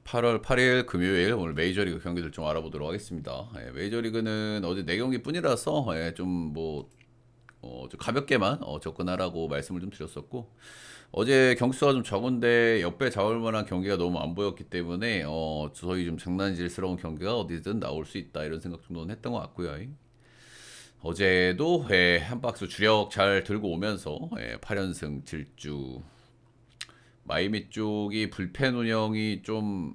8월 8일 금요일 오늘 메이저리그 경기들 좀 알아보도록 하겠습니다. 메이저리그는 어제 4경기 뿐이라서 좀 가볍게만 접근하라고 말씀을 좀 드렸었고, 어제 경수가 좀 적은데 역배 잡을 만한 경기가 너무 안 보였기 때문에 저희 좀 장난질스러운 경기가 어디든 나올 수 있다 이런 생각 정도는 했던 것 같고요. 어제도 한 박스 주력 잘 들고 오면서 8연승 질주. 마이미 쪽이 불펜 운영이 좀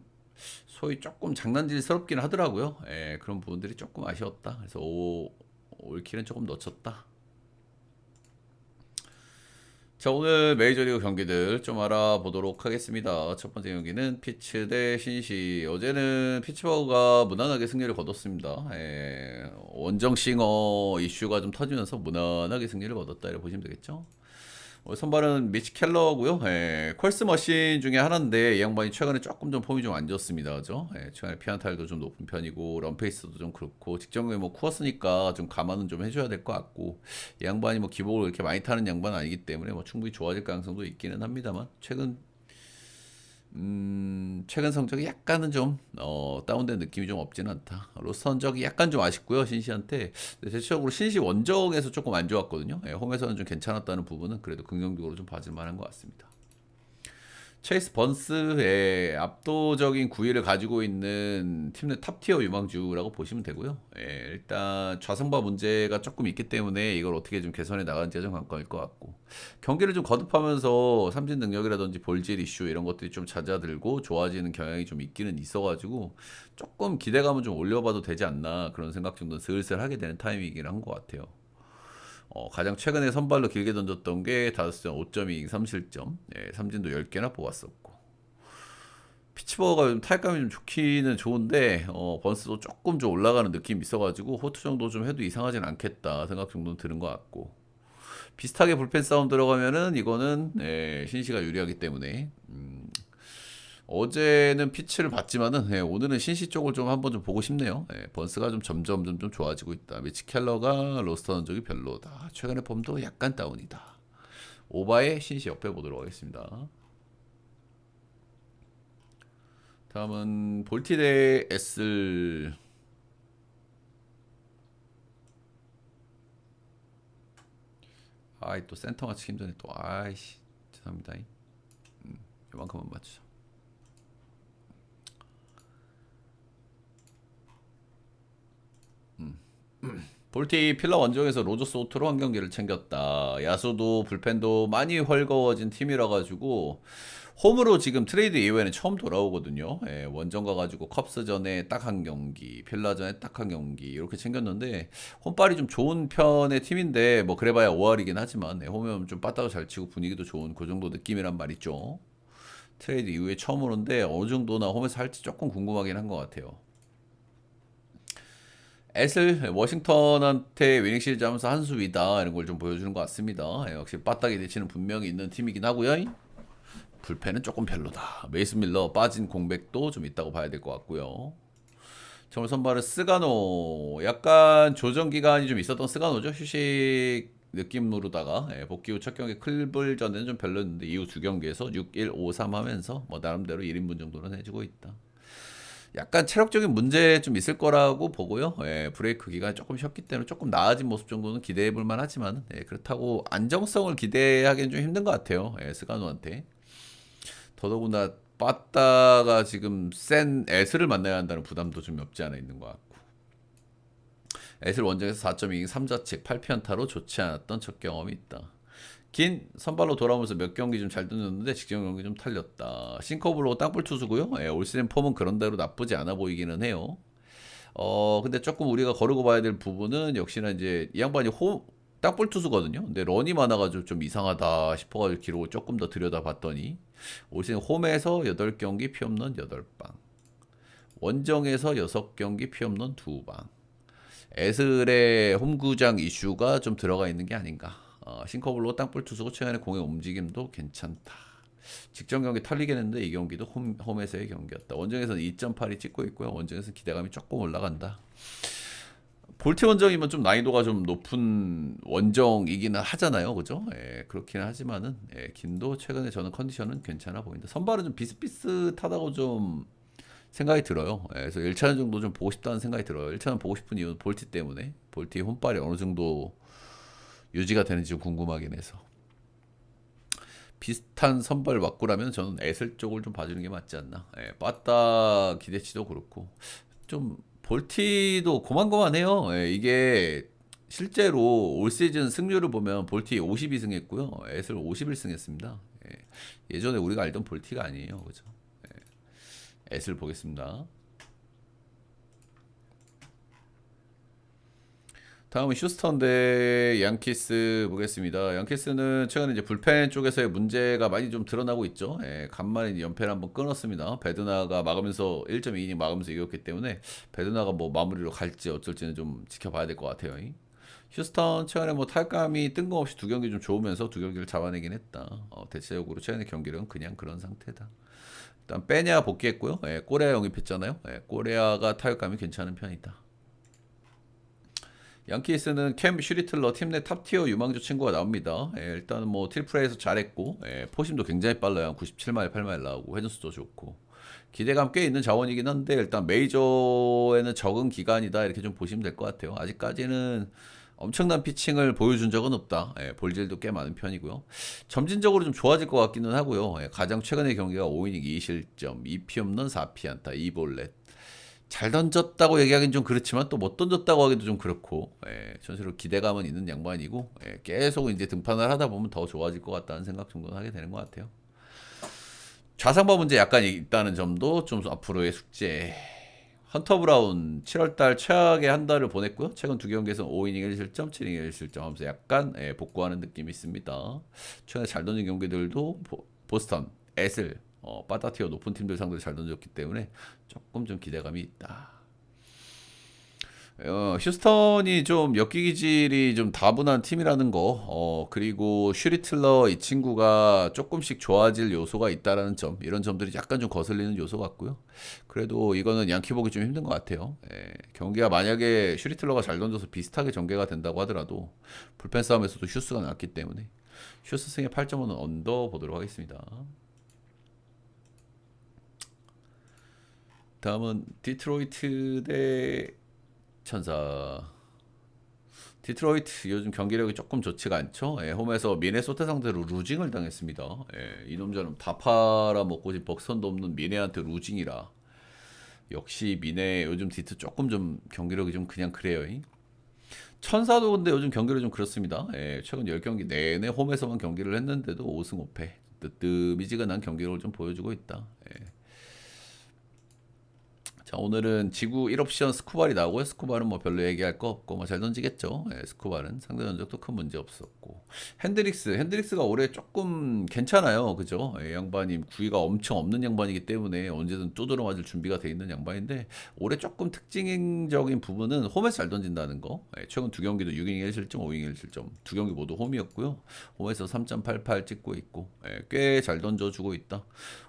소위 조금 장난질스럽긴 하더라고요. 그런 부분들이 조금 아쉬웠다. 그래서 올킬은 조금 놓쳤다. 자, 오늘 메이저리그 경기들 좀 알아보도록 하겠습니다. 첫 번째 경기는 피츠 대 신시. 어제는 피츠버그가 무난하게 승리를 거뒀습니다. 원정 싱어 이슈가 좀 터지면서 무난하게 승리를 거뒀다 이렇게 보시면 되겠죠. 선발은 미치 켈러고요. 콜스 머신 중에 하나인데 이 양반이 최근에 조금 좀 폼이 좀 안 좋습니다. 그죠? 최근에 피안타율도 좀 높은 편이고 런페이스도 좀 그렇고 직전에 뭐 쿠었으니까 좀 감안은 좀 해줘야 될 것 같고, 이 양반이 뭐 기복을 이렇게 많이 타는 양반은 아니기 때문에 뭐 충분히 좋아질 가능성도 있기는 합니다만, 최근 성적이 약간은 좀 다운된 느낌이 좀 없지는 않다. 로스터 흔적이 약간 좀 아쉽고요, 신시한테. 대체적으로 신시 원정에서 조금 안 좋았거든요. 홈에서는 좀 괜찮았다는 부분은 그래도 긍정적으로 좀 봐줄 만한 것 같습니다. 체이스 번스의 압도적인 구위를 가지고 있는 팀 내 탑티어 유망주라고 보시면 되고요. 일단 좌성바 문제가 조금 있기 때문에 이걸 어떻게 좀 개선해 나가는지가 좀 관건일 것 같고, 경기를 좀 거듭하면서 삼진 능력이라든지 볼질 이슈 이런 것들이 좀 잦아들고 좋아지는 경향이 좀 있기는 있어가지고 조금 기대감은 좀 올려봐도 되지 않나 그런 생각 정도는 슬슬 하게 되는 타이밍이긴 한 것 같아요. 가장 최근에 선발로 길게 던졌던 게 5전 5.2 3실점, 삼진도 10개나 뽑았었고, 피츠버거가 좀 타격감이 좀 좋기는 좋은데 번스도 조금 좀 올라가는 느낌이 있어가지고 호투 정도 좀 해도 이상하진 않겠다 생각 정도는 드는 것 같고, 비슷하게 불펜 싸움 들어가면은 이거는 신시가 유리하기 때문에 어제는 피치를 봤지만은 오늘은 신시 쪽을 좀 한번 좀 보고 싶네요. 번스가 좀 점점 좀 좋아지고 있다. 미치 켈러가 로스터 흔적이 별로다. 최근에 폼도 약간 다운이다. 오바의 신시 옆에 보도록 하겠습니다. 다음은 볼티 대 에슬. 아이 또 센터 맞추기 힘드네 또. 아이씨 죄송합니다. 이만큼만 맞추자. 볼티 필러 원정에서 로저스 오토로 한 경기를 챙겼다. 야수도 불펜도 많이 헐거워진 팀이라 가지고 홈으로 지금 트레이드 이후에는 처음 돌아오거든요. 원정 가가지고 컵스전에 딱 한 경기, 필라전에 딱 한 경기 이렇게 챙겼는데, 홈발이 좀 좋은 편의 팀인데 뭐 그래봐야 5할이긴 하지만 홈에 오면 좀 빠따가 잘 치고 분위기도 좋은 그 정도 느낌이란 말이죠. 트레이드 이후에 처음 오는데 어느 정도나 홈에서 할지 조금 궁금하긴 한 것 같아요. 애슬 워싱턴한테 위닝 시리즈 하면서 한 수 위다 이런 걸 좀 보여주는 것 같습니다. 역시 빠따기 대치는 분명히 있는 팀이긴 하고요. 불펜은 조금 별로다. 메이슨 밀러 빠진 공백도 좀 있다고 봐야 될 것 같고요. 정말 선발은 스가노, 약간 조정 기간이 좀 있었던 스가노죠. 휴식 느낌으로다가 복귀 후 첫 경기 클블전에는 좀 별로였는데 이후 두 경기에서 6-1, 5-3 하면서 뭐 나름대로 1인분 정도는 해주고 있다. 약간 체력적인 문제 좀 있을 거라고 보고요. 브레이크 기간이 조금 쉬었기 때문에 조금 나아진 모습 정도는 기대해 볼 만하지만, 그렇다고 안정성을 기대하기는 좀 힘든 것 같아요. 스가노한테. 더더구나 빠따가 지금 센 에스를 만나야 한다는 부담도 좀 없지 않아 있는 것 같고, 에스를 원정에서 4.2 3자책 8피안타로 좋지 않았던 첫 경험이 있다. 긴 선발로 돌아오면서 몇 경기 좀 잘 던졌는데 직전 경기 좀 탈렸다. 싱커블로 땅볼 투수고요. 올 시즌 폼은 그런대로 나쁘지 않아 보이기는 해요. 근데 조금 우리가 거르고 봐야 될 부분은 역시나 이제 이 양반이 땅볼 투수거든요. 근데 런이 많아가지고 좀 이상하다 싶어가지고 기록을 조금 더 들여다봤더니 올 시즌 홈에서 8경기 피홈런 8방, 원정에서 6경기 피홈런 2방. 에슬의 홈구장 이슈가 좀 들어가 있는 게 아닌가. 싱커블로 땅볼 투수고 최근에 공의 움직임도 괜찮다. 직전 경기 털리겠는데 이 경기도 홈에서의 경기였다. 원정에서는 2.8이 찍고 있고요. 원정에서는 기대감이 조금 올라간다. 볼티 원정이면 좀 난이도가 좀 높은 원정이기는 하잖아요. 그죠? 그렇기는 하지만은, 긴도 최근에 저는 컨디션은 괜찮아 보인다. 선발은 좀 비슷비슷하다고 좀 생각이 들어요. 예, 그래서 1차전 정도 좀 보고 싶다는 생각이 들어요. 1차전 보고 싶은 이유는 볼티 때문에. 볼티의 혼발이 어느 정도 유지가 되는지 좀 궁금하긴 해서. 비슷한 선발 맞고라면 저는 에슬 쪽을 좀 봐주는 게 맞지 않나. 예, 빠따 기대치도 그렇고 좀 볼티도 고만고만해요. 예, 이게 실제로 올 시즌 승률을 보면 볼티 52승 했고요. 에슬 51승 했습니다. 예, 예전에 우리가 알던 볼티가 아니에요. 그죠? 에슬 보겠습니다. 다음은 휴스턴 대 양키스 보겠습니다. 양키스는 최근에 이제 불펜 쪽에서의 문제가 많이 좀 드러나고 있죠. 예, 간만에 연패를 한번 끊었습니다. 베드나가 막으면서 1.2이닝 막으면서 이겼기 때문에 베드나가 뭐 마무리로 갈지 어쩔지는 좀 지켜봐야 될 것 같아요. 휴스턴 최근에 뭐 탈감이 뜬금없이 두 경기 좀 좋으면서 두 경기를 잡아내긴 했다. 대체적으로 최근의 경기는 그냥 그런 상태다. 일단 빼냐 복귀했고요. 예, 꼬레아 영입했잖아요. 예, 꼬레아가 타격감이 괜찮은 편이다. 양키스는 캠 슈리틀러 팀 내 탑티어 유망주 친구가 나옵니다. 예, 일단은 뭐 트리플레이에서 잘했고 포심도 굉장히 빨라요. 97마일 8마일 나오고 회전수도 좋고 기대감 꽤 있는 자원이긴 한데 일단 메이저에는 적응 기간이다 이렇게 좀 보시면 될 것 같아요. 아직까지는 엄청난 피칭을 보여준 적은 없다. 볼질도 꽤 많은 편이고요. 점진적으로 좀 좋아질 것 같기는 하고요. 가장 최근의 경기가 5이닝 2실점, 2피홈런 4피안타, 2볼넷. 잘 던졌다고 얘기하기는 좀 그렇지만 또 못 던졌다고 하기도 좀 그렇고 전체로 기대감은 있는 양반이고 계속 이제 등판을 하다 보면 더 좋아질 것 같다는 생각 정도는 하게 되는 것 같아요. 좌상바 문제 약간 있다는 점도 좀 앞으로의 숙제. 헌터 브라운 7월달 최악의 한 달을 보냈고요. 최근 두 경기에서 5이닝 1실점, 7이닝 1실점 하면서 약간 복구하는 느낌이 있습니다. 최근에 잘 던진 경기들도 보스턴, 에슬, 빠따티어 높은 팀들 상대로 잘 던졌기 때문에 조금 좀 기대감이 있다. 휴스턴이 좀 엮기 기질이 좀 다분한 팀이라는 거, 그리고 슈리틀러 이 친구가 조금씩 좋아질 요소가 있다라는 점, 이런 점들이 약간 좀 거슬리는 요소 같고요. 그래도 이거는 양키 보기 좀 힘든 것 같아요. 경기가 만약에 슈리틀러가 잘 던져서 비슷하게 전개가 된다고 하더라도 불펜 싸움에서도 휴스가 났기 때문에 휴스 승의 8.5는 언더 보도록 하겠습니다. 다음은 디트로이트 대 천사. 디트로이트 요즘 경기력이 조금 좋지가 않죠. 홈에서 미네소타 상대로 루징을 당했습니다. 이놈저놈 다 팔아먹고 지금 벅선도 없는 미네한테 루징이라. 역시 미네 요즘 디트 조금 좀 경기력이 좀 그냥 그래요. 천사도 근데 요즘 경기력이 좀 그렇습니다. 최근 10경기 내내 홈에서만 경기를 했는데도 5승 5패. 뜨뜻미지근한 경기력을 좀 보여주고 있다. 자, 오늘은 지구 1옵션 스쿠발이 나오고요. 스쿠발은 뭐 별로 얘기할 거 없고 뭐 잘 던지겠죠. 스쿠발은 상대 전적도 큰 문제 없었고 핸드릭스가 올해 조금 괜찮아요. 그죠? 양반이 구위가 엄청 없는 양반이기 때문에 언제든 두드러 맞을 준비가 돼 있는 양반인데 올해 조금 특징적인 부분은 홈에서 잘 던진다는 거. 최근 두 경기도 6이닝 1실점, 5이닝 1실점 두 경기 모두 홈이었고요. 홈에서 3.88 찍고 있고 꽤 잘 던져주고 있다.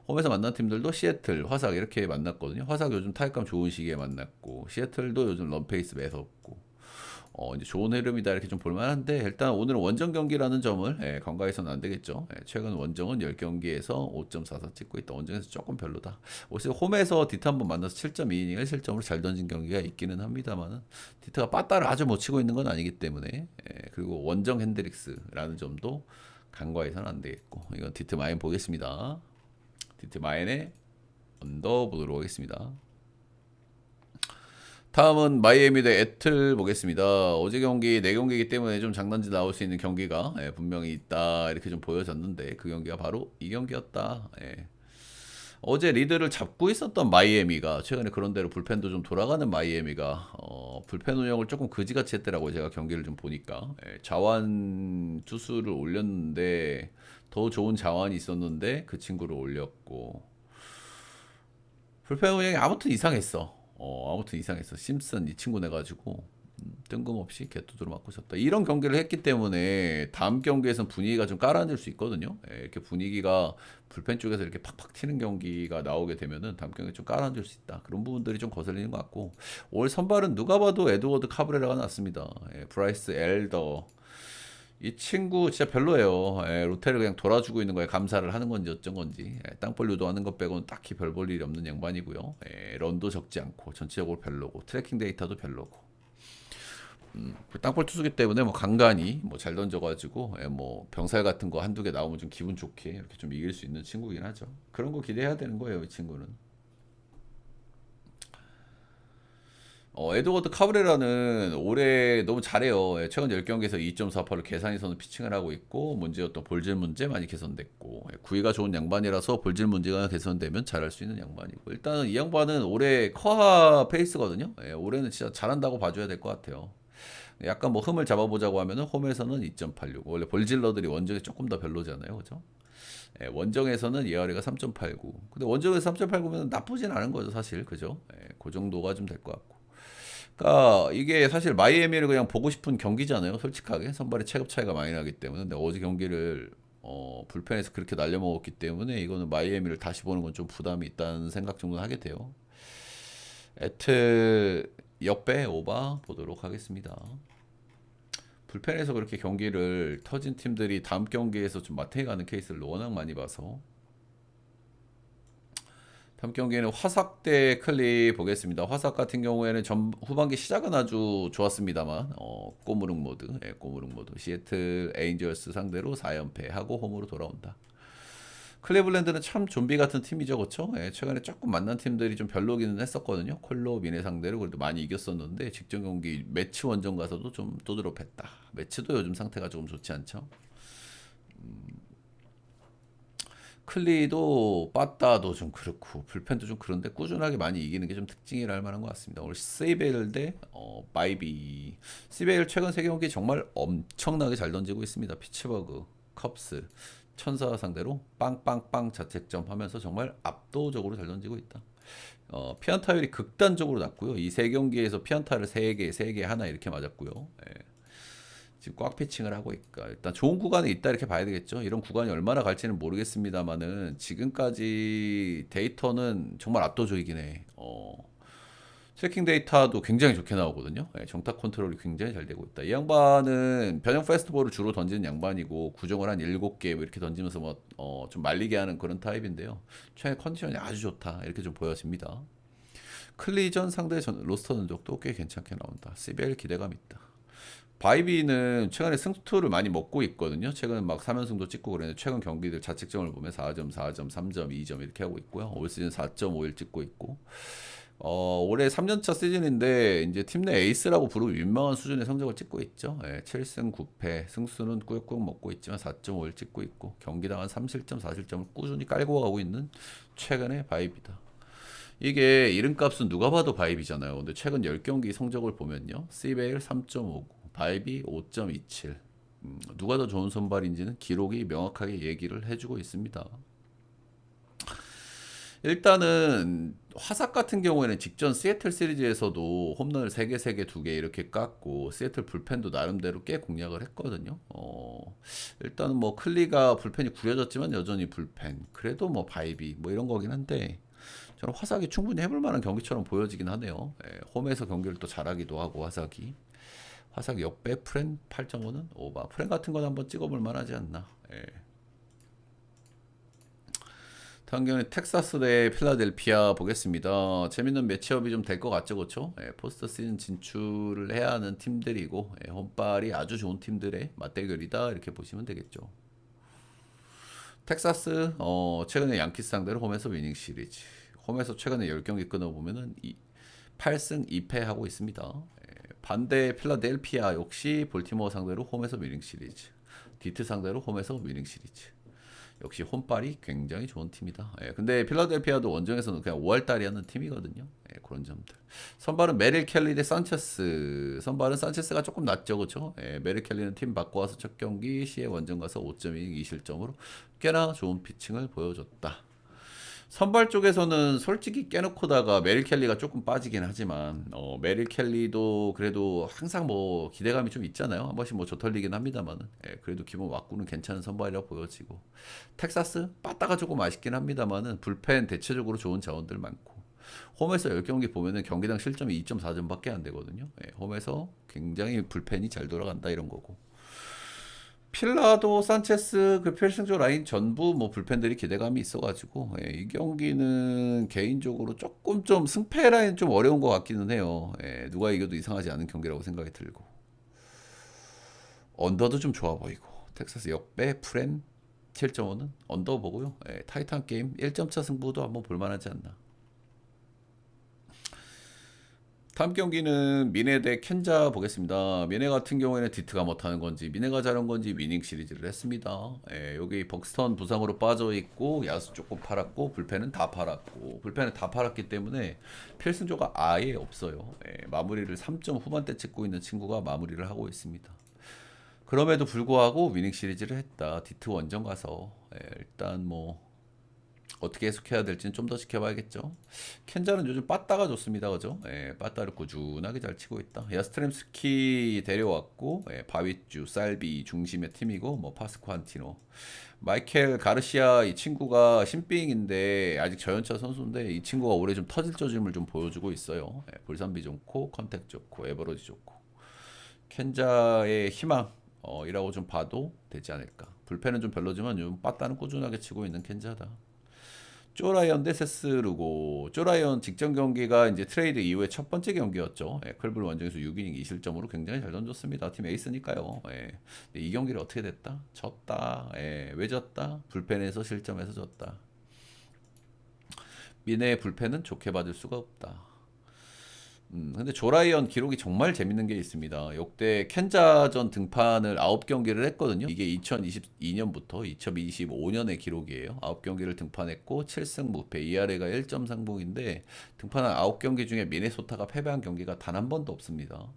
홈에서 만난 팀들도 시애틀, 화삭 이렇게 만났거든요. 화삭 요즘 타격감 좋은 시기에 만났고 시애틀도 요즘 런페이스 매섭고 이제 좋은 흐름이다 이렇게 좀 볼만한데 일단 오늘은 원정 경기라는 점을 간과해서는 안 되겠죠. 최근 원정은 10경기에서 5.44 찍고 있다. 원정에서 조금 별로다. 오히려 홈에서 디트 한번 만나서 7.2이닝 1실점으로 잘 던진 경기가 있기는 합니다만은 디트가 빠따를 아주 못 치고 있는 건 아니기 때문에 그리고 원정 핸드릭스라는 점도 간과해서는 안 되겠고 이건 디트 마인 보겠습니다. 디트 마인의 언더 보도록 하겠습니다. 다음은 마이애미 대 애틀 보겠습니다. 어제 경기 4경기이기 때문에 좀 장난질 나올 수 있는 경기가 분명히 있다 이렇게 좀 보여졌는데 그 경기가 바로 이 경기였다. 어제 리드를 잡고 있었던 마이애미가 최근에 그런 대로 불펜도 좀 돌아가는 마이애미가 불펜 운영을 조금 그지같이 했더라고요. 제가 경기를 좀 보니까 자완 투수를 올렸는데 더 좋은 자완이 있었는데 그 친구를 올렸고 불펜 운영이 아무튼 이상했어. 아무튼 이상했어. 심슨 이 친구 내가지고 뜬금없이 개뚜드로 맞고 졌다. 이런 경기를 했기 때문에 다음 경기에선 분위기가 좀 깔아앉을 수 있거든요. 이렇게 분위기가 불펜 쪽에서 이렇게 팍팍 튀는 경기가 나오게 되면은 다음 경기에 좀 깔아앉을 수 있다. 그런 부분들이 좀 거슬리는 것 같고 올 선발은 누가 봐도 에드워드 카브레라가 났습니다. 브라이스 엘더 이 친구 진짜 별로예요. 로테를 그냥 돌아주고 있는 거에 감사를 하는 건지 어쩐 건지. 땅볼 유도하는 것 빼고는 딱히 별 볼 일이 없는 양반이고요. 런도 적지 않고 전체적으로 별로고 트래킹 데이터도 별로고. 땅볼 투수기 때문에 뭐 간간히 뭐 잘 던져가지고 뭐 병살 같은 거 한두 개 나오면 좀 기분 좋게 이렇게 좀 이길 수 있는 친구긴 하죠. 그런 거 기대해야 되는 거예요, 이 친구는. 에드워드 카브레라는 올해 너무 잘해요. 최근 10경기에서 2.48로 계산해서는 피칭을 하고 있고 문제였던 볼질 문제 많이 개선됐고 구위가 좋은 양반이라서 볼질 문제가 개선되면 잘할 수 있는 양반이고 일단은 이 양반은 올해 커하 페이스거든요. 올해는 진짜 잘한다고 봐줘야 될 것 같아요. 약간 뭐 흠을 잡아보자고 하면은 홈에서는 2.86 원래 볼질러들이 원정이 조금 더 별로잖아요, 그죠? 원정에서는 ERA가 3.89 근데 원정에서 3.89면 나쁘진 않은 거죠, 사실, 그죠? 그 정도가 좀 될 것 같고 그러니까 이게 사실 마이애미를 그냥 보고 싶은 경기잖아요. 솔직하게 선발의 체급 차이가 많이 나기 때문에. 근데 어제 경기를 불펜에서 그렇게 날려먹었기 때문에 이거는 마이애미를 다시 보는 건 좀 부담이 있다는 생각 정도는 하게 돼요. 에트 역배 오바 보도록 하겠습니다. 불펜에서 그렇게 경기를 터진 팀들이 다음 경기에서 좀 마탱이 가는 케이스를 워낙 많이 봐서 다음 경기에는 화삭 대 클리 보겠습니다. 화삭 같은 경우에는 후반기 시작은 아주 좋았습니다만 꼬무릉 모드, 꼬무릉 모드. 시애틀 에인저스 상대로 4연패하고 홈으로 돌아온다. 클리블랜드는 참 좀비 같은 팀이죠, 그렇죠? 최근에 조금 만난 팀들이 좀 별로기는 했었거든요. 콜로 미네 상대로 그래도 많이 이겼었는데 직전 경기 매치 원정 가서도 좀 또드롭했다. 매치도 요즘 상태가 조금 좋지 않죠. 클리도 빠따도 좀 그렇고 불펜도 좀 그런데 꾸준하게 많이 이기는 게 좀 특징이라 할 만한 것 같습니다. 오늘 세이벨 대 바이비. 세이벨 최근 세 경기 정말 엄청나게 잘 던지고 있습니다. 피츠버그, 컵스, 천사 상대로 빵빵빵 자책점 하면서 정말 압도적으로 잘 던지고 있다. 피안타율이 극단적으로 낮고요. 이 세 경기에서 피안타를 3개, 3개 하나 이렇게 맞았고요. 지금 꽉 피칭을 하고 있까 일단 좋은 구간에 있다 이렇게 봐야 되겠죠. 이런 구간이 얼마나 갈지는 모르겠습니다만은 지금까지 데이터는 정말 압도적이긴 해. 트래킹 데이터도 굉장히 좋게 나오거든요. 정타 컨트롤이 굉장히 잘 되고 있다. 이 양반은 변형 페스티벌을 주로 던지는 양반이고 구종을 한 7개 뭐 이렇게 던지면서 좀 말리게 하는 그런 타입인데요. 최근 컨디션이 아주 좋다 이렇게 좀 보여집니다. 클리전 상대 로스터 전적도 꽤 괜찮게 나온다. CBL 기대감 있다. 바이비는 최근에 승투를 많이 먹고 있거든요. 최근에 막 3연승도 찍고 그랬는데 최근 경기들 자책점을 보면 4점, 4점, 3점, 2점 이렇게 하고 있고요. 올 시즌 4.51 찍고 있고 올해 3년차 시즌인데 이제 팀 내 에이스라고 부르고 민망한 수준의 성적을 찍고 있죠. 7승 9패 승수는 꾸역꾸역 먹고 있지만 4.51 찍고 있고 경기당 한 3실점, 4실점을 꾸준히 깔고 가고 있는 최근의 바이비다. 이게 이름값은 누가 봐도 바이비잖아요. 근데 최근 10경기 성적을 보면요. 시베일 3.59, 바이비 5.27. 누가 더 좋은 선발인지는 기록이 명확하게 얘기를 해주고 있습니다. 일단은 화삭 같은 경우에는 직전 시애틀 시리즈에서도 홈런을 3개, 3개, 2개 이렇게 깎고 시애틀 불펜도 나름대로 꽤 공략을 했거든요. 일단은 뭐 클리가 불펜이 구려졌지만 여전히 불펜. 그래도 뭐 바이비 뭐 이런 거긴 한데 저는 화삭이 충분히 해볼 만한 경기처럼 보여지긴 하네요. 홈에서 경기를 또 잘하기도 하고 화삭 역배 프렌 8.5는 오바. 프렌 같은 건 한번 찍어볼 만하지 않나. 다음 경기는 텍사스 대 필라델피아 보겠습니다. 재밌는 매치업이 좀 될 것 같죠, 그렇죠? 포스트 시즌 진출을 해야 하는 팀들이고 홈발이 아주 좋은 팀들의 맞대결이다 이렇게 보시면 되겠죠. 텍사스 최근에 양키스 상대로 홈에서 위닝 시리즈. 홈에서 최근에 10경기 끊어보면은 8승 2패 하고 있습니다. 반대 필라델피아 역시 볼티모어 상대로 홈에서 위닝 시리즈. 디트 상대로 홈에서 위닝 시리즈. 역시 홈발이 굉장히 좋은 팀이다. 근데 필라델피아도 원정에서는 그냥 5월달이 하는 팀이거든요. 그런 점들. 선발은 메릴 켈리 대 산체스. 선발은 산체스가 조금 낫죠, 그렇죠? 메릴 켈리는 팀 바꿔 와서 첫 경기 시에 원정 가서 5.2 2실점으로 꽤나 좋은 피칭을 보여줬다. 선발 쪽에서는 솔직히 깨놓고다가 메릴 켈리가 조금 빠지긴 하지만 메릴 켈리도 그래도 항상 뭐 기대감이 좀 있잖아요. 한 번씩 뭐 저털리긴 합니다만은 그래도 기본 왁구는 괜찮은 선발이라 보여지고 텍사스 빠따가 조금 아쉽긴 합니다만은 불펜 대체적으로 좋은 자원들 많고 홈에서 10경기 보면은 경기당 실점이 2.4점밖에 안 되거든요. 홈에서 굉장히 불펜이 잘 돌아간다 이런 거고 필라도 산체스 그 필승조 라인 전부 뭐 불펜들이 기대감이 있어가지고 이 경기는 개인적으로 조금 좀 승패 라인 좀 어려운 것 같기는 해요. 누가 이겨도 이상하지 않은 경기라고 생각이 들고 언더도 좀 좋아 보이고 텍사스 역배 프렌 7.5는 언더 보고요. 타이탄 게임 1점차 승부도 한번 볼만하지 않나. 다음 경기는 미네 대 켄자 보겠습니다. 미네 같은 경우에는 디트가 못하는 건지 미네가 잘한 건지 위닝 시리즈를 했습니다. 여기 벅스턴 부상으로 빠져 있고 야수 조금 팔았고 불펜은 다 팔았고 불펜은 다 팔았기 때문에 필승조가 아예 없어요. 마무리를 3점 후반대 찍고 있는 친구가 마무리를 하고 있습니다. 그럼에도 불구하고 위닝 시리즈를 했다. 디트 원정 가서 일단 뭐 어떻게 해석해야 될지는 좀 더 지켜봐야겠죠. 켄자는 요즘 빠따가 좋습니다. 그죠? 빠따를 꾸준하게 잘 치고 있다. 야스트렘스키 데려왔고 바위주, 살비 중심의 팀이고 뭐 파스쿠안티노, 마이켈 가르시아 이 친구가 신빙인데 아직 저연차 선수인데 이 친구가 올해 좀 터질 조짐을 좀 보여주고 있어요. 볼산비 좋고 컨택 좋고 에버러지 좋고 켄자의 희망 이라고 좀 봐도 되지 않을까. 불펜은 좀 별로지만 요즘 빠따는 꾸준하게 치고 있는 켄자다. 쪼라이언 대 세스루고 쪼라이언 직전 경기가 이제 트레이드 이후에 첫 번째 경기였죠. 클블 원정에서 6이닝 2실점으로 굉장히 잘 던졌습니다. 팀 에이스니까요. 근데 이 경기를 어떻게 됐다? 졌다. 왜 졌다? 불펜에서 실점해서 졌다. 미네의 불펜은 좋게 받을 수가 없다. 근데 조라이언 기록이 정말 재밌는 게 있습니다. 역대 켄자전 등판을 9경기를 했거든요. 이게 2022년부터 2025년의 기록이에요. 9경기를 등판했고 7승 무패, ERA가 1점 상봉인데 등판한 9경기 중에 미네소타가 패배한 경기가 단 한 번도 없습니다.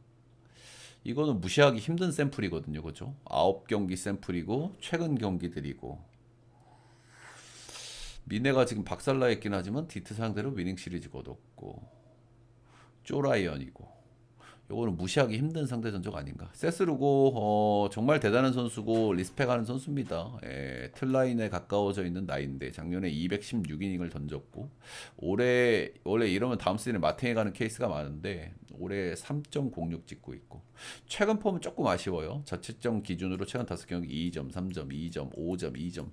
이거는 무시하기 힘든 샘플이거든요. 그죠? 9경기 샘플이고 최근 경기들이고 미네가 지금 박살나 있긴 하지만 디트 상대로 위닝 시리즈 거뒀고 쪼라이언이고 요거는 무시하기 힘든 상대 전적 아닌가. 세스루고 정말 대단한 선수고 리스펙하는 선수입니다. 틀라인에 가까워져 있는 나이인데 작년에 216이닝을 던졌고 올해 원래 이러면 다음 시즌에 마탱에 가는 케이스가 많은데 올해 3.06 찍고 있고 최근 폼은 조금 아쉬워요. 자책점 기준으로 최근 5경기 2점, 3점, 2점, 5점, 2점.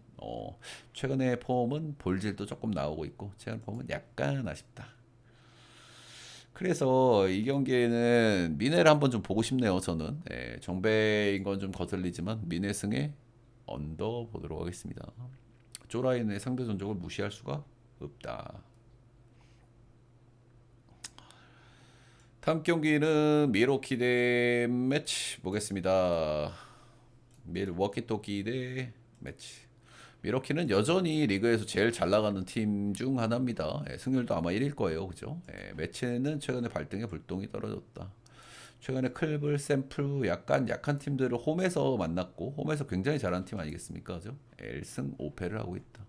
최근의 폼은 볼질도 조금 나오고 있고 최근 폼은 약간 아쉽다. 그래서 이 경기에는 미네를 한번 좀 보고 싶네요. 저는 정배인 건 좀 거슬리지만 미네 승에 언더 보도록 하겠습니다. 쪼라인의 상대 전적을 무시할 수가 없다. 다음 경기는 밀워키 대 매치 보겠습니다. 밀워키 대 매치. 미러키는 여전히 리그에서 제일 잘 나가는 팀 중 하나입니다. 승률도 아마 1일 거예요. 그죠? 매치는 최근에 발등에 불똥이 떨어졌다. 최근에 클블, 샘플 약간 약한 팀들을 홈에서 만났고 홈에서 굉장히 잘하는 팀 아니겠습니까? 그죠? 1승 5패를 하고 있다.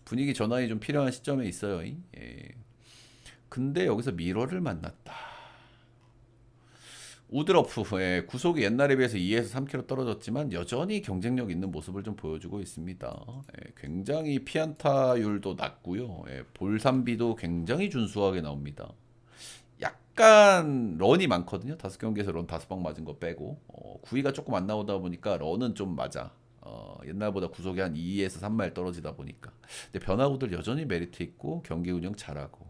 분위기 전환이 좀 필요한 시점에 있어요. 근데 여기서 미러를 만났다. 우드러프 구속이 옛날에 비해서 2에서 3kg 떨어졌지만 여전히 경쟁력 있는 모습을 좀 보여주고 있습니다. 굉장히 피안타율도 낮고요. 볼삼비도 굉장히 준수하게 나옵니다. 약간 런이 많거든요. 5경기에서 런 5방 맞은 거 빼고 구위가 조금 안 나오다 보니까 런은 좀 맞아. 옛날보다 구속이 한 2에서 3마일 떨어지다 보니까. 근데 변화구들 여전히 메리트 있고 경기 운영 잘하고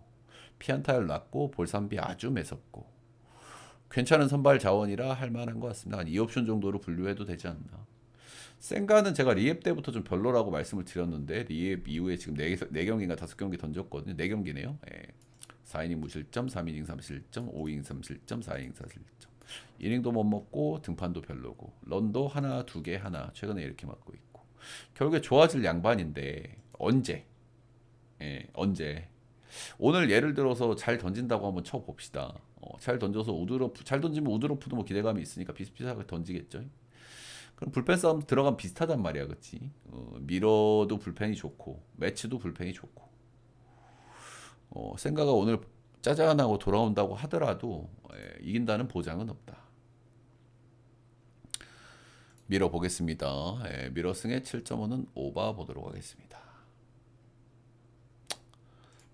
피안타율 낮고 볼삼비 아주 매섭고 괜찮은 선발 자원이라 할 만한 것 같습니다. 한 2옵션 정도로 분류해도 되지 않나. 센가는 제가 리앱 때부터 좀 별로라고 말씀을 드렸는데 리앱 이후에 지금 4경기인가 5경기 던졌거든요. 4경기네요. 4이닝 무실점, 3이닝 3실점, 5이닝 3실점, 4이닝 4실점. 이닝도 못 먹고 등판도 별로고 런도 하나, 2개 하나 최근에 이렇게 맞고 있고 결국에 좋아질 양반인데 언제? 언제? 오늘 예를 들어서 잘 던진다고 한번 쳐봅시다. 잘 던져서 우드러프 잘 던지면 우드러프도 뭐 기대감이 있으니까 비슷비슷하게 던지겠죠. 그럼 불펜 싸움 들어가면 비슷하단 말이야, 그렇지? 미러도 불펜이 좋고 매치도 불펜이 좋고. 생가가 오늘 짜잔하고 돌아온다고 하더라도 이긴다는 보장은 없다. 미러 보겠습니다. 미러 승의 7.5는 오바 보도록 하겠습니다.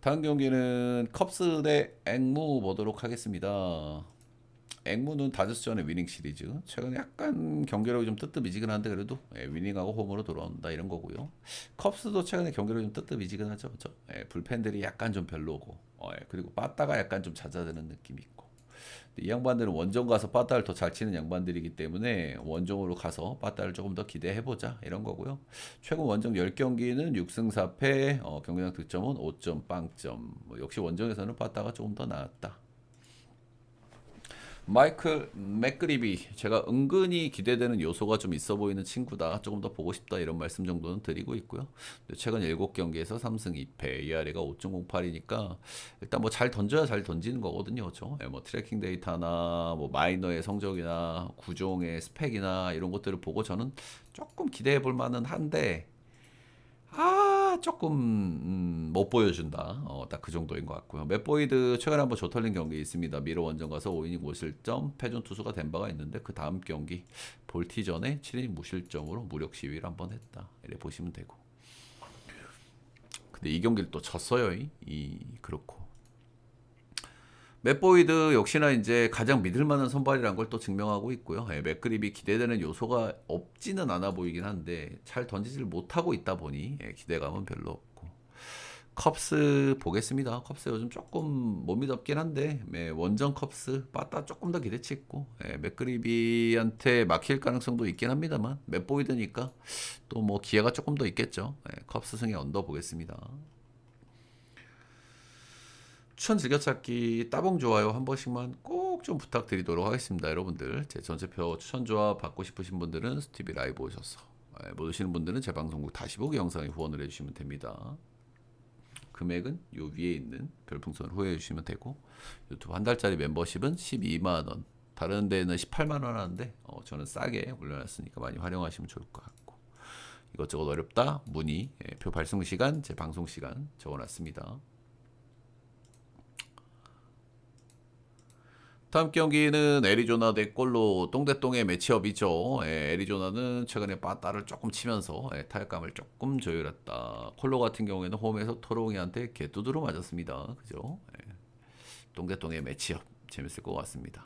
다음 경기는 컵스 대 앵무 보도록 하겠습니다. 앵무는 다저스전의 위닝 시리즈. 최근에 약간 경기력이 좀 뜨뜻미지근한데 그래도 위닝하고 홈으로 돌아온다 이런 거고요. 컵스도 최근에 경기력이 좀 뜨뜻미지근하죠. 그죠? 불펜들이 약간 좀 별로고. 그리고 빠따가 약간 좀 잦아드는 느낌이 있고. 이 양반들은 원정 가서 빠따를 더 잘 치는 양반들이기 때문에 원정으로 가서 빠따를 조금 더 기대해보자 이런 거고요. 최근 원정 10경기는 6승 4패, 경기당 득점은 5점 빵점. 뭐 역시 원정에서는 빠따가 조금 더 나았다. 마이클 맥그리비, 제가 은근히 기대되는 요소가 좀 있어 보이는 친구다, 조금 더 보고 싶다 이런 말씀 정도는 드리고 있고요. 최근 7경기에서 3승 2패, ERA가 5.08이니까 일단 뭐 잘 던져야 잘 던지는 거거든요. 그렇죠? 뭐 트래킹 데이터나 뭐 마이너의 성적이나 구종의 스펙이나 이런 것들을 보고 저는 조금 기대해 볼 만은 한데 조금 못 보여준다. 딱 그 정도인 것 같고요. 맷보이드 최근에 한번 조털린 경기 있습니다. 미러 원정 가서 5이닝 무실점 패전 투수가 된 바가 있는데 그 다음 경기 볼티전에 7이닝 무실점으로 무력 시위를 한번 했다. 이래 보시면 되고. 근데 이 경기를 또 졌어요. 그렇고. 맷보이드 역시나 이제 가장 믿을 만한 선발이라는 걸 또 증명하고 있고요. 맥그립이 기대되는 요소가 없지는 않아 보이긴 한데 잘 던지지를 못하고 있다 보니 기대감은 별로 없고. 컵스 보겠습니다. 컵스 요즘 조금 못 믿었긴 한데 원정 컵스 빠따 조금 더 기대치 있고 맥그리비한테 막힐 가능성도 있긴 합니다만 맷보이드니까 또 뭐 기회가 조금 더 있겠죠. 컵스 승에 언더 보겠습니다. 추천 즐겨찾기 따봉 좋아요 한 번씩만 꼭 좀 부탁드리도록 하겠습니다. 여러분들 제 전체표 추천 조합 받고 싶으신 분들은 스티비 라이브 오셔서, 못 오시는 분들은 제 방송국 다시 보기 영상에 후원을 해주시면 됩니다. 금액은 요 위에 있는 별풍선을 후원해 주시면 되고, 유튜브 한 달짜리 멤버십은 12만원, 다른 데는 18만원 하는데 저는 싸게 올려놨으니까 많이 활용하시면 좋을 것 같고, 이것저것 어렵다 문의, 표 발송 시간, 제 방송 시간 적어놨습니다. 다음 경기는 애리조나 대 꼴로 똥대똥의 매치업이죠. 애리조나는 최근에 빠따를 조금 치면서 타격감을 조금 조율했다. 콜로 같은 경우에는 홈에서 토롱이한테 개두드러 맞았습니다. 그죠? 똥대똥의 매치업 재밌을 것 같습니다.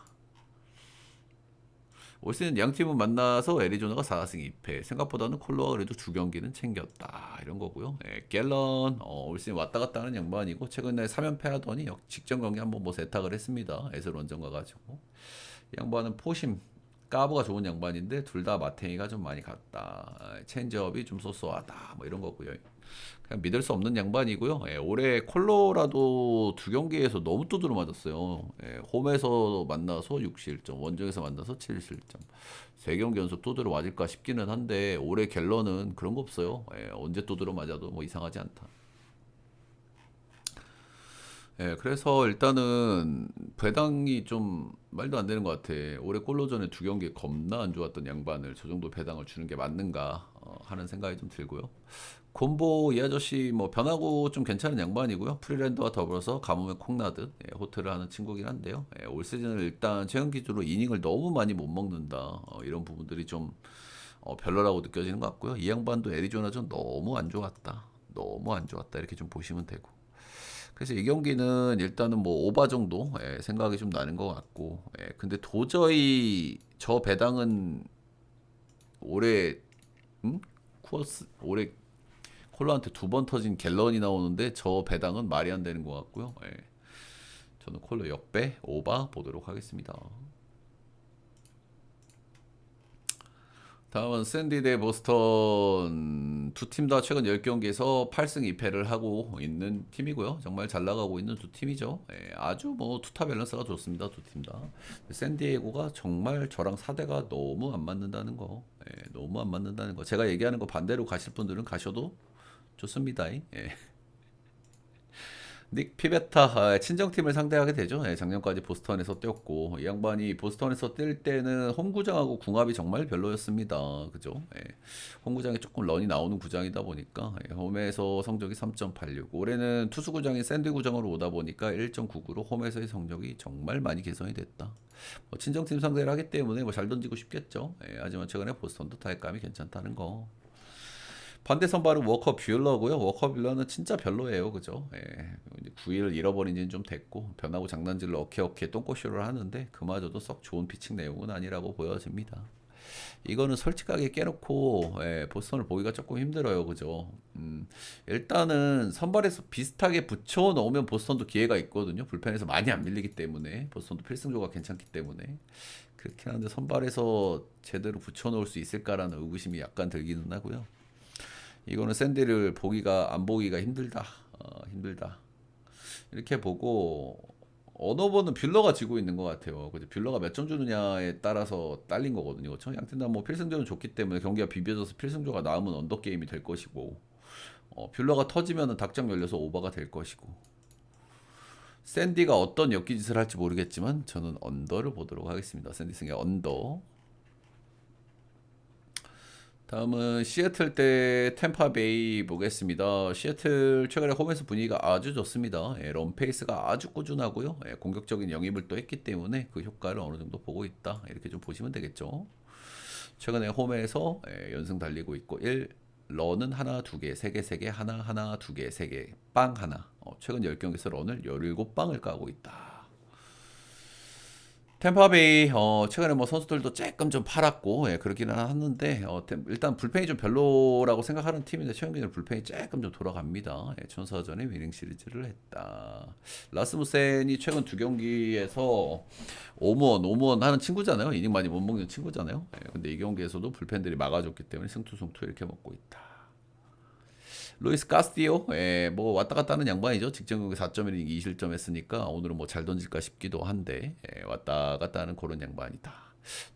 올 시즌 양 팀은 만나서 애리조나가 4승 2패. 생각보다는 콜로가 그래도 두 경기는 챙겼다. 이런 거고요. 갤런 올 시즌 왔다 갔다 하는 양반이고 최근에 3연패 하더니 직전 경기 한번 뭐 세탁을 했습니다. 에슬 원정 가가지고. 이 양반은 포심 까브가 좋은 양반인데 둘 다 마탱이가 좀 많이 갔다. 체인지업이 좀 쏘쏘하다. 뭐 이런 거고요. 그냥 믿을 수 없는 양반이고요. 올해 콜로라도 두 경기에서 너무 두드러 맞았어요. 홈에서 만나서 6실점, 원정에서 만나서 7실점. 세 경기 연속 두드러 맞을까 싶기는 한데 올해 갤런은 그런 거 없어요. 언제 두드러 맞아도 뭐 이상하지 않다. 그래서 일단은 배당이 좀 말도 안 되는 것 같아. 올해 꼴로전에 두 경기 겁나 안 좋았던 양반을 저 정도 배당을 주는 게 맞는가 하는 생각이 좀 들고요. 콤보 이 아저씨 뭐 변하고 좀 괜찮은 양반이고요. 프리랜더와 더불어서 가뭄에 콩나듯 호텔을 하는 친구긴 한데요. 올 시즌을 일단 최근 기준으로 이닝을 너무 많이 못 먹는다. 이런 부분들이 좀 별로라고 느껴지는 것 같고요. 이 양반도 애리조나전 너무 안 좋았다. 너무 안 좋았다. 이렇게 좀 보시면 되고. 그래서 이 경기는 일단은 뭐 오바 정도 생각이 좀 나는 것 같고, 근데 도저히 저 배당은 올해 쿠어스 올해 콜로한테 두 번 터진 갤런이 나오는데 저 배당은 말이 안 되는 것 같고요. 저는 콜로 역배 오바 보도록 하겠습니다. 다음은 샌디 대 보스턴. 두 팀 다 최근 10경기에서 8승 2패를 하고 있는 팀이고요. 정말 잘 나가고 있는 두 팀이죠. 아주 뭐 투타 밸런스가 좋습니다. 두 팀 다. 샌디에고가 정말 저랑 사대가 너무 안 맞는다는 거. 너무 안 맞는다는 거. 제가 얘기하는 거 반대로 가실 분들은 가셔도 좋습니다. 닉 피베타 친정팀을 상대하게 되죠. 작년까지 보스턴에서 뛰었고 이 양반이 보스턴에서 뛸 때는 홈구장하고 궁합이 정말 별로였습니다. 그죠? 홈구장에 조금 런이 나오는 구장이다 보니까 홈에서 성적이 3.86. 올해는 투수구장이 샌디 구장으로 오다 보니까 1.99로 홈에서의 성적이 정말 많이 개선이 됐다. 친정팀 상대를 하기 때문에 잘 던지고 싶겠죠. 하지만 최근에 보스턴도 타격감이 괜찮다는 거. 반대 선발은 워커 뷰러고요. 워커 뷰러는 진짜 별로예요. 그죠? 예. 9일 잃어버린 지는 좀 됐고 변하고 장난질로 어케어케 똥꼬쇼를 하는데 그마저도 썩 좋은 피칭 내용은 아니라고 보여집니다. 이거는 솔직하게 깨놓고 보스턴을 보기가 조금 힘들어요. 그죠? 일단은 선발에서 비슷하게 붙여 넣으면 보스턴도 기회가 있거든요. 불펜에서 많이 안 밀리기 때문에 보스턴도 필승조가 괜찮기 때문에 그렇긴 한데 선발에서 제대로 붙여 넣을 수 있을까라는 의구심이 약간 들기는 하고요. 이거는 샌디를 보기가 안 보기가 힘들다. 힘들다. 이렇게 보고 언어버는 뷰러가 지고 있는 것 같아요. 그죠? 뷰러가 몇 점 주느냐에 따라서 딸린 거거든요. 그렇죠? 양팀 다 뭐 필승조는 좋기 때문에 경기가 비벼져서 필승조가 나오면 언더 게임이 될 것이고 뷰러가 터지면은 닭장 열려서 오버가 될 것이고 샌디가 어떤 엮기짓을 할지 모르겠지만 저는 언더를 보도록 하겠습니다. 샌디 승의 언더. 다음은 시애틀 대 템파베이 보겠습니다. 시애틀 최근에 홈에서 분위기가 아주 좋습니다. 런 페이스가 아주 꾸준하고요. 공격적인 영입을 또 했기 때문에 그 효과를 어느 정도 보고 있다. 이렇게 좀 보시면 되겠죠. 최근에 홈에서 연승 달리고 있고 1 런은 하나, 두 개, 세 개, 세 개, 하나, 하나, 두 개, 세 개, 빵 하나. 최근 10경기에서 런을 17빵을 까고 있다. 템파베이 최근에 뭐 선수들도 조금 좀 팔았고 그렇기는 하는데 일단 불펜이 좀 별로라고 생각하는 팀인데 최근 기준 불펜이 조금 좀 돌아갑니다. 천사전에 위닝 시리즈를 했다. 라스무센이 최근 2경기에서 오무원 하는 친구잖아요. 이닝 많이 못 먹는 친구잖아요. 근데 이 경기에서도 불펜들이 막아줬기 때문에 승투승투 이렇게 먹고 있다. 루이스 카스티오, 뭐 왔다 갔다 하는 양반이죠. 직전 경기 4.1이닝 2실점 했으니까 오늘은 뭐 잘 던질까 싶기도 한데 왔다 갔다 하는 그런 양반이다.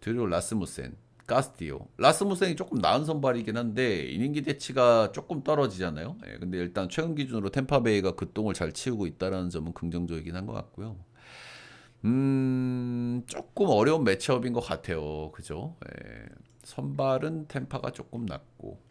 그리고 라스무센, 카스티오. 라스무센이 조금 나은 선발이긴 한데 이닝 기대치가 조금 떨어지잖아요. 근데 일단 최근 기준으로 템파베이가 그 똥을 잘 치우고 있다는 점은 긍정적이긴 한 것 같고요. 조금 어려운 매치업인 것 같아요. 그죠? 선발은 템파가 조금 낮고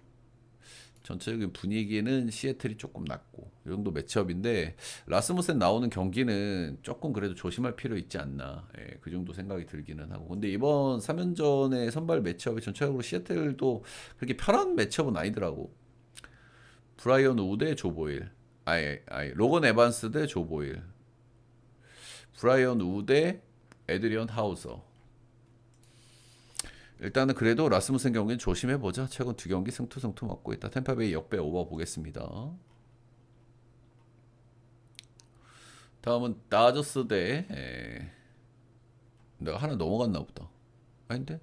전체적인 분위기는 시애틀이 조금 낮고 이 정도 매치업인데 라스무센 나오는 경기는 조금 그래도 조심할 필요 있지 않나 그 정도 생각이 들기는 하고 근데 이번 3연전의 선발 매치업이 전체적으로 시애틀도 그렇게 편한 매치업은 아니더라고. 브라이언 우 대 조 보일 로건 에반스 대 조 보일 브라이언 우 대 에드리언 하우서. 일단은 그래도 라스무센 경기는 조심해보자. 최근 2경기 승투 먹고 있다. 템파베이 역배 오버 보겠습니다. 다음은 다저스 대 내가 하나 넘어갔나 보다. 아닌데?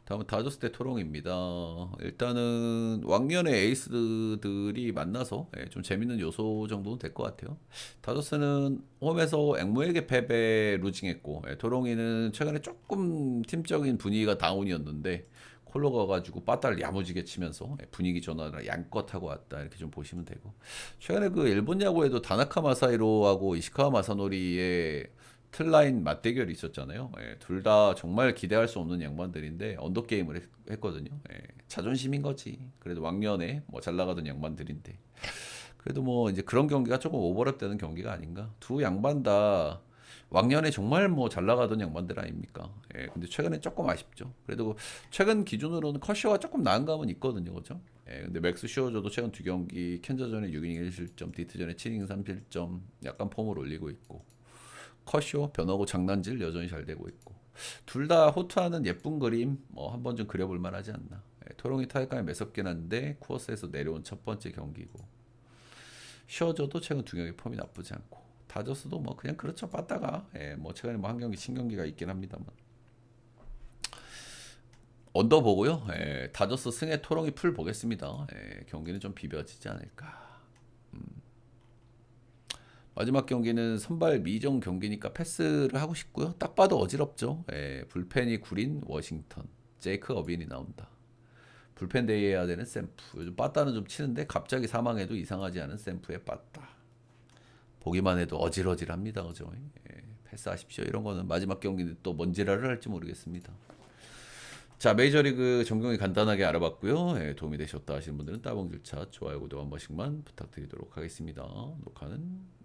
다음은 다저스 대 토롱입니다. 일단은 왕년의 에이스들이 만나서 좀 재밌는 요소 정도는 될 것 같아요. 다저스는 홈에서 앵무에게 패배 루징했고 토롱이는 최근에 조금 팀적인 분위기가 다운이었는데 콜로 가가지고 빠따를 야무지게 치면서 분위기 전환을 양껏 하고 왔다 이렇게 좀 보시면 되고 최근에 그 일본 야구에도 다나카 마사히로하고 이시카와 마사노리의 틀라인 맞대결이 있었잖아요. 둘 다 정말 기대할 수 없는 양반들인데 언더 게임을 했거든요. 자존심인 거지. 그래도 왕년에 뭐 잘 나가던 양반들인데 그래도 뭐 이제 그런 경기가 조금 오버랩 되는 경기가 아닌가. 두 양반 다 왕년에 정말 뭐 잘 나가던 양반들 아닙니까? 근데 최근에 조금 아쉽죠. 그래도 최근 기준으로는 커쇼가 조금 나은 감은 있거든요, 그죠? 근데 맥스 슈어저도 최근 2경기 캔자전에 6이닝 1실점, 디트전에 7이닝 3실점 약간 폼을 올리고 있고 커쇼 변하고 장난질 여전히 잘 되고 있고 둘 다 호투하는 예쁜 그림 뭐 한번 좀 그려볼 만하지 않나. 토롱이 타격감이 매섭긴 한데 쿠어스에서 내려온 첫 번째 경기고 슈어저도 최근 2경기 폼이 나쁘지 않고 다저스도 뭐 그냥 그렇죠 빠따가 뭐 최근에 뭐 한 경기 신경기가 있긴 합니다만 언더 보고요. 다저스 승에 토롱이 풀 보겠습니다. 경기는 좀 비벼지지 않을까. 마지막 경기는 선발 미정 경기니까 패스를 하고 싶고요. 딱 봐도 어지럽죠. 불펜이 구린 워싱턴. 제이크 어빈이 나온다. 불펜 대회해야 되는 샘프. 요즘 빠따는 좀 치는데 갑자기 사망해도 이상하지 않은 샘프의 빠따. 보기만 해도 어질어질합니다. 그죠? 패스하십시오. 이런 거는 마지막 경기는 또 뭔 지랄을 할지 모르겠습니다. 자, 메이저리그 전경기 간단하게 알아봤고요. 도움이 되셨다 하시는 분들은 따봉 줄차 좋아요 구독 한 번씩만 부탁드리도록 하겠습니다. 녹화는